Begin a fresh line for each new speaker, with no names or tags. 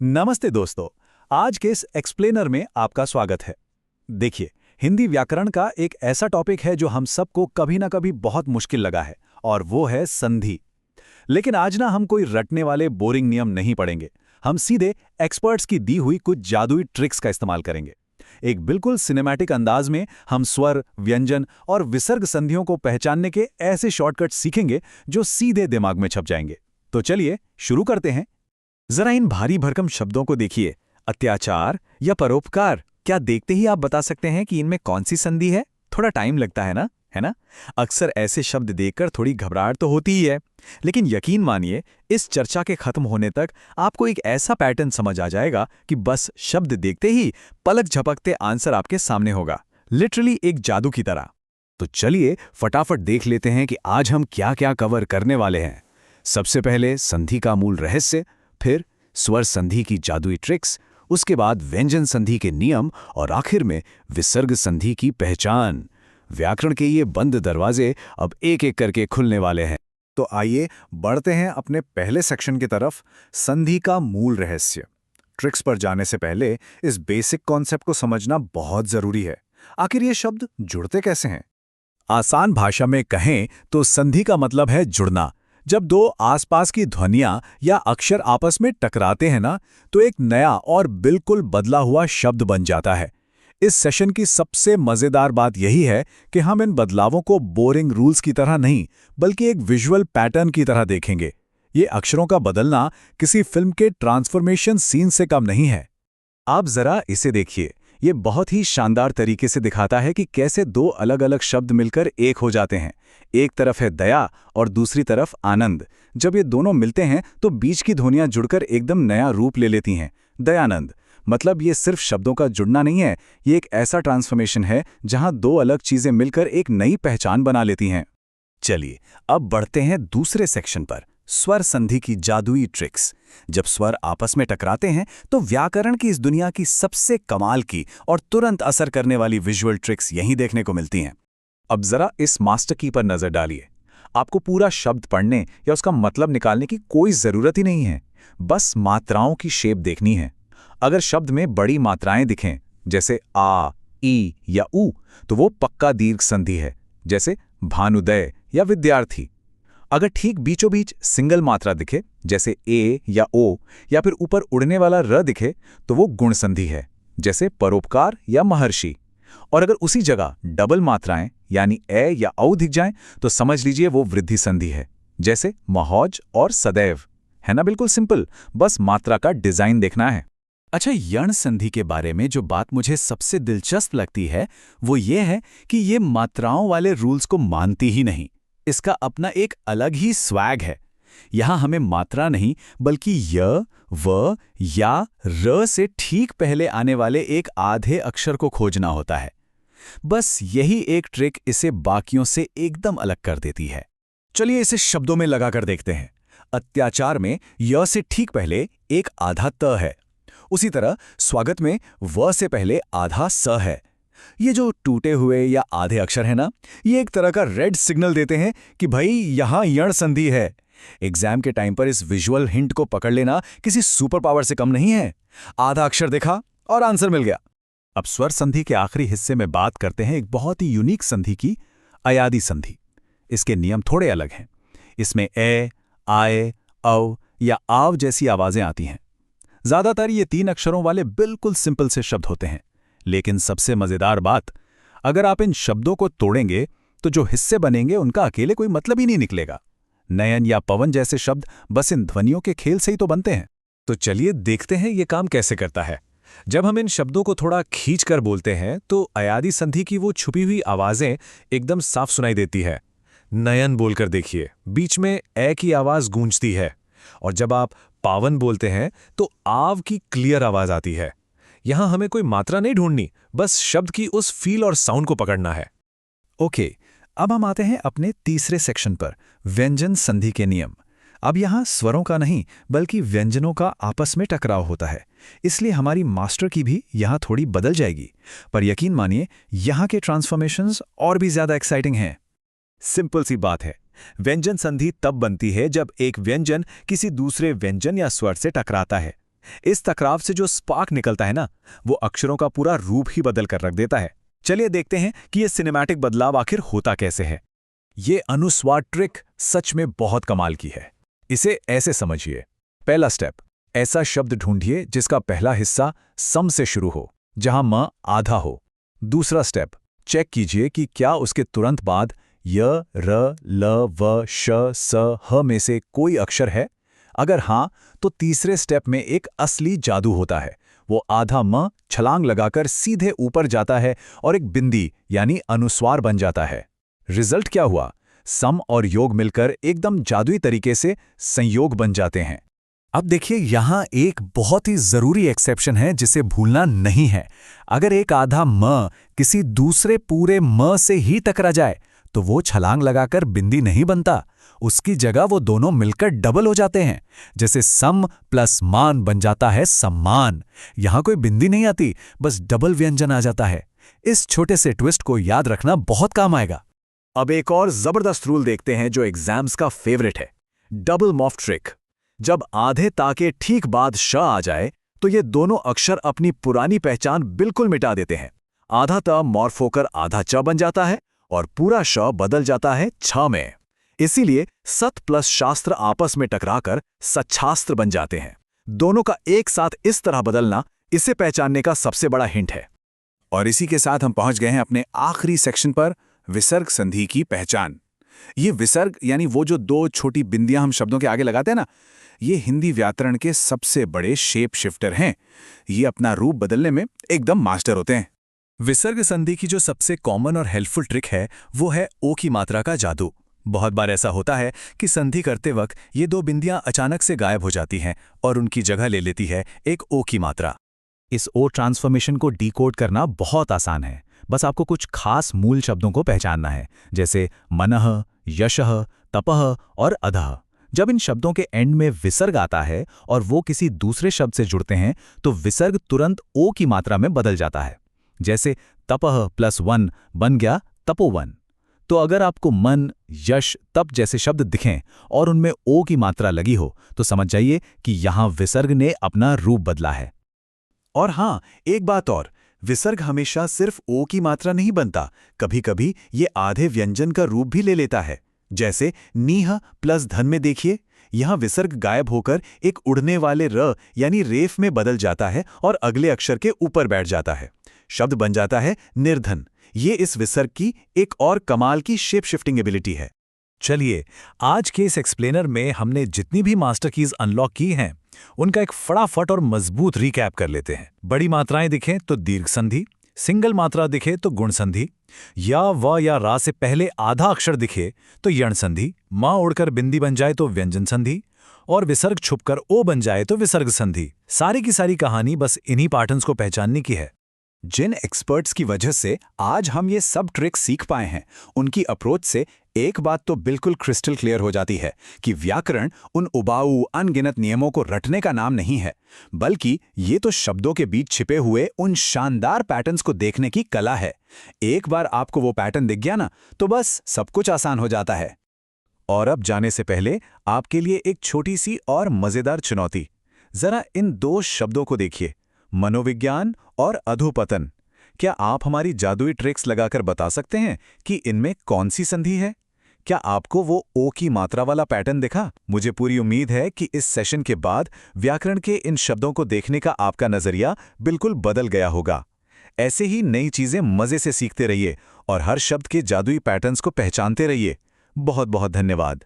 नमस्ते दोस्तों। आज के इस एक्सप्लेनर में आपका स्वागत है। देखिए, हिंदी व्याकरण का एक ऐसा टॉपिक है जो हम सबको कभी ना कभी बहुत मुश्किल लगा है, और वो है संधि। लेकिन आज ना हम कोई रटने वाले बोरिंग नियम नहीं पढ़ेंगे। हम सीधे एक्सपर्ट्स की दी हुई कुछ जादुई ट्रिक्स का इस्तेमाल करेंगे। एक बिल्कुल सिनेमैटिक अंदाज में हम स्वर, व्यंजन और विसर्ग संधियों को पहचानने के ऐसे शॉर्टकट सीखेंगे जो सीधे दिमाग में छप जाएंगे। तो चलिए शुरू करते हैं। जरा इन भारी भरकम शब्दों को देखिए, अत्याचार या परोपकार। क्या देखते ही आप बता सकते हैं कि इनमें कौन सी संधि है? थोड़ा टाइम लगता है ना? अक्सर ऐसे शब्द देखकर थोड़ी घबराहट तो होती ही है, लेकिन यकीन मानिए, इस चर्चा के खत्म होने तक आपको एक ऐसा पैटर्न समझ आ जाएगा कि बस शब्द देखते ही पलक झपकते आंसर आपके सामने होगा, लिटरली एक जादू की तरह। तो चलिए फटाफट देख लेते हैं कि आज हम क्या क्या कवर करने वाले हैं। सबसे पहले संधि का मूल रहस्य, फिर स्वर संधि की जादुई ट्रिक्स, उसके बाद व्यंजन संधि के नियम और आखिर में विसर्ग संधि की पहचान। व्याकरण के ये बंद दरवाजे अब एक एक करके खुलने वाले हैं। तो आइए बढ़ते हैं अपने पहले सेक्शन की तरफ, संधि का मूल रहस्य। ट्रिक्स पर जाने से पहले इस बेसिक कॉन्सेप्ट को समझना बहुत जरूरी है। आखिर ये शब्द जुड़ते कैसे हैं? आसान भाषा में कहें तो संधि का मतलब है जुड़ना। जब दो आसपास की ध्वनियां या अक्षर आपस में टकराते हैं ना, तो एक नया और बिल्कुल बदला हुआ शब्द बन जाता है। इस सेशन की सबसे मजेदार बात यही है कि हम इन बदलावों को बोरिंग रूल्स की तरह नहीं, बल्कि एक विजुअल पैटर्न की तरह देखेंगे। ये अक्षरों का बदलना किसी फिल्म के ट्रांसफॉर्मेशन सीन से कम नहीं है। आप जरा इसे देखिए, ये बहुत ही शानदार तरीके से दिखाता है कि कैसे दो अलग अलग शब्द मिलकर एक हो जाते हैं। एक तरफ है दया और दूसरी तरफ आनंद। जब ये दोनों मिलते हैं तो बीच की ध्वनियां जुड़कर एकदम नया रूप ले लेती हैं, दयानंद। मतलब ये सिर्फ शब्दों का जुड़ना नहीं है, ये एक ऐसा ट्रांसफॉर्मेशन है जहां दो अलग चीजें मिलकर एक नई पहचान बना लेती हैं। चलिए अब बढ़ते हैं दूसरे सेक्शन पर, स्वर संधि की जादुई ट्रिक्स। जब स्वर आपस में टकराते हैं तो व्याकरण की इस दुनिया की सबसे कमाल की और तुरंत असर करने वाली विजुअल ट्रिक्स यहीं देखने को मिलती हैं। अब जरा इस मास्टर की पर नजर डालिए। आपको पूरा शब्द पढ़ने या उसका मतलब निकालने की कोई जरूरत ही नहीं है, बस मात्राओं की शेप देखनी है। अगर शब्द में बड़ी मात्राएं दिखें, जैसे आ, ई या ऊ, तो वो पक्का दीर्घ संधि है, जैसे भानुदय या विद्यार्थी। अगर ठीक बीचों बीच सिंगल मात्रा दिखे, जैसे ए या ओ, या फिर ऊपर उड़ने वाला र दिखे, तो वो गुण संधि है, जैसे परोपकार या महर्षि। और अगर उसी जगह डबल मात्राएं यानी ए या औ दिख जाएं, तो समझ लीजिए वो वृद्धि संधि है, जैसे महौज और सदैव। है ना? बिल्कुल सिंपल, बस मात्रा का डिजाइन देखना है। अच्छा, यण संधि के बारे में जो बात मुझे सबसे दिलचस्प लगती है वो ये है कि ये मात्राओं वाले रूल्स को मानती ही नहीं। इसका अपना एक अलग ही स्वैग है। यहां हमें मात्रा नहीं, बल्कि य, व या र से ठीक पहले आने वाले एक आधे अक्षर को खोजना होता है। बस यही एक ट्रिक इसे बाकियों से एकदम अलग कर देती है। चलिए इसे शब्दों में लगाकर देखते हैं। अत्याचार में य से ठीक पहले एक आधा त है। उसी तरह स्वागत में व से पहले आधा स है। ये जो टूटे हुए या आधे अक्षर है ना, ये एक तरह का रेड सिग्नल देते हैं कि भाई यहां यण संधि है। एग्जाम के टाइम पर इस विजुअल हिंट को पकड़ लेना किसी सुपर पावर से कम नहीं है। आधा अक्षर देखा और आंसर मिल गया। अब स्वर संधि के आखिरी हिस्से में बात करते हैं एक बहुत ही यूनिक संधि की, अयादि संधि। इसके नियम थोड़े अलग हैं। इसमें ए, आए, औ या आव जैसी आवाजें आती हैं। ज्यादातर ये 3 अक्षरों वाले बिल्कुल सिंपल से शब्द होते हैं। लेकिन सबसे मजेदार बात, अगर आप इन शब्दों को तोड़ेंगे तो जो हिस्से बनेंगे उनका अकेले कोई मतलब ही नहीं निकलेगा। नयन या पवन जैसे शब्द बस इन ध्वनियों के खेल से ही तो बनते हैं। तो चलिए देखते हैं ये काम कैसे करता है। जब हम इन शब्दों को थोड़ा खींचकर बोलते हैं तो अयादि संधि की वो छुपी हुई आवाजें एकदम साफ सुनाई देती है। नयन बोलकर देखिए, बीच में ए की आवाज गूंजती है। और जब आप पावन बोलते हैं तो आव की क्लियर आवाज आती है। यहां हमें कोई मात्रा नहीं ढूंढनी, बस शब्द की उस फील और साउंड को पकड़ना है। ओके, अब हम आते हैं अपने तीसरे सेक्शन पर, व्यंजन संधि के नियम। अब यहां स्वरों का नहीं, बल्कि व्यंजनों का आपस में टकराव होता है। इसलिए हमारी मास्टर की भी यहां थोड़ी बदल जाएगी। पर यकीन मानिए, यहां के ट्रांसफॉर्मेशंस और भी ज्यादा एक्साइटिंग हैं। सिंपल सी बात है, व्यंजन संधि तब बनती है जब एक व्यंजन किसी दूसरे व्यंजन या स्वर से टकराता है। इस टकराव से जो स्पार्क निकलता है ना, वो अक्षरों का पूरा रूप ही बदल कर रख देता है। चलिए देखते हैं कि ये सिनेमैटिक बदलाव आखिर होता कैसे है। ये अनुस्वार ट्रिक सच में बहुत कमाल की है। इसे ऐसे समझिए। पहला स्टेप, ऐसा शब्द ढूंढिए जिसका पहला हिस्सा सम से शुरू हो, जहां म आधा हो। दूसरा स्टेप, चेक कीजिए कि क्या उसके तुरंत बाद य, र, ल, व, श, स, ह में से कोई अक्षर है। अगर हाँ, तो तीसरे स्टेप में एक असली जादू होता है। वो आधा म छलांग लगाकर सीधे ऊपर जाता है और एक बिंदी यानी अनुस्वार बन जाता है। रिजल्ट क्या हुआ? सम और योग मिलकर एकदम जादुई तरीके से संयोग बन जाते हैं। अब देखिए, यहां एक बहुत ही जरूरी एक्सेप्शन है जिसे भूलना नहीं है। अगर एक आधा म किसी दूसरे पूरे म से ही टकरा जाए तो वो छलांग लगाकर बिंदी नहीं बनता। उसकी जगह वो दोनों मिलकर डबल हो जाते हैं। जैसे सम प्लस मान बन जाता है सम्मान। यहां कोई बिंदी नहीं आती, बस डबल व्यंजन आ जाता है। इस छोटे से ट्विस्ट को याद रखना बहुत काम आएगा। अब एक और जबरदस्त रूल देखते हैं जो एग्जाम्स का फेवरेट है, डबल मॉर्फ ट्रिक। जब आधे ता के ठीक बाद श आ जाए तो ये दोनों अक्षर अपनी पुरानी पहचान बिल्कुल मिटा देते हैं। आधा त मॉर्फ होकर आधा च बन जाता है और पूरा श बदल जाता है छ में। इसीलिए सत प्लस शास्त्र आपस में टकराकर सच्छास्त्र बन जाते हैं। दोनों का एक साथ इस तरह बदलना इसे पहचानने का सबसे बड़ा हिंट है। और इसी के साथ हम पहुंच गए हैं अपने आखिरी सेक्शन पर, विसर्ग संधि की पहचान। ये विसर्ग यानी वो जो दो छोटी बिंदियां हम शब्दों के आगे लगाते हैं ना, ये हिंदी व्याकरण के सबसे बड़े शेप शिफ्टर हैं। ये अपना रूप बदलने में एकदम मास्टर होते हैं। विसर्ग संधि की जो सबसे कॉमन और हेल्पफुल ट्रिक है वो है ओ की मात्रा का जादू। बहुत बार ऐसा होता है कि संधि करते वक्त ये दो बिंदियां अचानक से गायब हो जाती हैं और उनकी जगह ले लेती है एक ओ की मात्रा। इस ओ ट्रांसफॉर्मेशन को डिकोड करना बहुत आसान है। बस आपको कुछ खास मूल शब्दों को पहचानना है, जैसे मनः, यशः, तपः और अधः। जब इन शब्दों के एंड में विसर्ग आता है और वो किसी दूसरे शब्द से जुड़ते हैं तो विसर्ग तुरंत ओ की मात्रा में बदल जाता है। जैसे तपः प्लस वन बन गया तपोवन। तो अगर आपको मन, यश, तप जैसे शब्द दिखें और उनमें ओ की मात्रा लगी हो तो समझ जाइए कि यहां विसर्ग ने अपना रूप बदला है। और हां, एक बात और, विसर्ग हमेशा सिर्फ ओ की मात्रा नहीं बनता, कभी कभी ये आधे व्यंजन का रूप भी ले लेता है। जैसे नीह प्लस धन में देखिए, यहां विसर्ग गायब होकर एक उड़ने वाले र यानी रेफ में बदल जाता है और अगले अक्षर के ऊपर बैठ जाता है। शब्द बन जाता है निर्धन। ये इस विसर्ग की एक और कमाल की शेप शिफ्टिंग एबिलिटी है। चलिए, आज के इस एक्सप्लेनर में हमने जितनी भी मास्टर कीज अनलॉक की हैं उनका एक फटाफट और मजबूत रिकैप कर लेते हैं। बड़ी मात्राएं दिखें तो दीर्घ संधि, सिंगल मात्रा दिखे तो गुण संधि, या व या रा से पहले आधा अक्षर दिखे तो यण संधि, मां उड़कर बिंदी बन जाए तो व्यंजन संधि, और विसर्ग छुपकर ओ बन जाए तो विसर्ग संधि। सारी की सारी कहानी बस इन्हीं पैटर्न्स को पहचानने की है। जिन एक्सपर्ट्स की वजह से आज हम ये सब ट्रिक्स सीख पाए हैं, उनकी अप्रोच से एक बात तो बिल्कुल क्रिस्टल क्लियर हो जाती है कि व्याकरण उन उबाऊ अनगिनत नियमों को रटने का नाम नहीं है, बल्कि ये तो शब्दों के बीच छिपे हुए उन शानदार पैटर्न्स को देखने की कला है। एक बार आपको वो पैटर्न दिख गया ना, तो बस सब कुछ आसान हो जाता है। और अब जाने से पहले आपके लिए एक छोटी सी और मजेदार चुनौती। जरा इन दो शब्दों को देखिए, मनोविज्ञान और अधोपतन। क्या आप हमारी जादुई ट्रिक्स लगाकर बता सकते हैं कि इनमें कौन सी संधि है? क्या आपको वो ओ की मात्रा वाला पैटर्न दिखा? मुझे पूरी उम्मीद है कि इस सेशन के बाद व्याकरण के इन शब्दों को देखने का आपका नजरिया बिल्कुल बदल गया होगा। ऐसे ही नई चीजें मजे से सीखते रहिए और हर शब्द के जादुई पैटर्न्स को पहचानते रहिए। बहुत बहुत धन्यवाद।